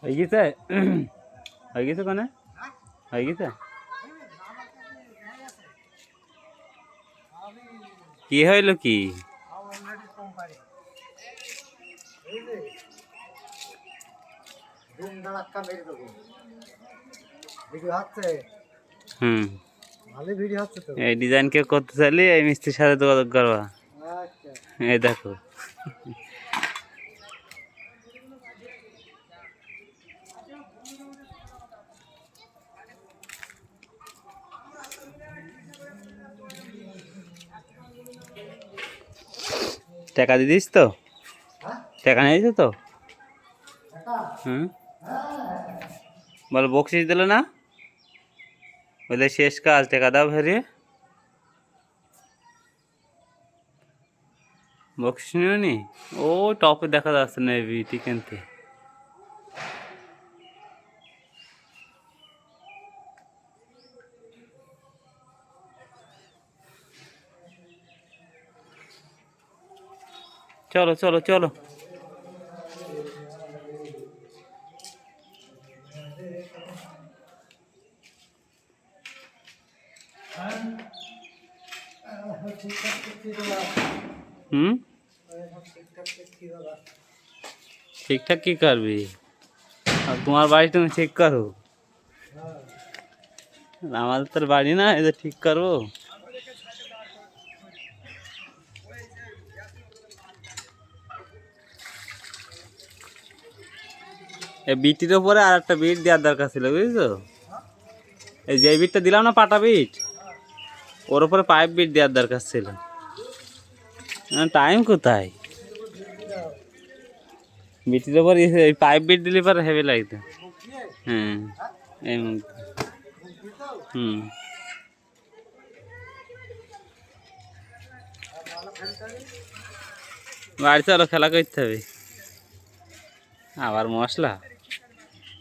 হয়ে গেছে হয়ে গেছে কোনে হয়ে গেছে কি হইল কি হুম এই ডিজাইন কেউ করতে চাইলে এই মিস্ত্রির সাথে যোগাযোগ করবা। এই দেখো টাকা দিয়ে দিস তো টাকা নিয়েছো তো হুম বলো বকশিস দিল না বলে শেষ কাজ টাকা দাও ভেরিয়ে বকশিস নিও নি ও টপে দেখা যাচ্ছে না বিটি কিনতে চলো চলো চলো হুম ঠিকঠাক কি করবি আর তোমার বাড়ি তুমি ঠিক করো আমাদের তোর বাড়ি না এটা ঠিক করবো এই বিটির ওপরে আর একটা বিট দেওয়ার দরকার ছিল বুঝছো এই যে বিটটা দিলাম না পাটা বিট ওর উপরে পাইপ বিট দেওয়ার দরকার ছিল টাইম কোথায় বিটির ওপর এই পাইপ বিট দিলে পরে হেভি লাগতো হ্যাঁ এই হুম বাড়ি চলো খেলা করতে হবে আবার মশলা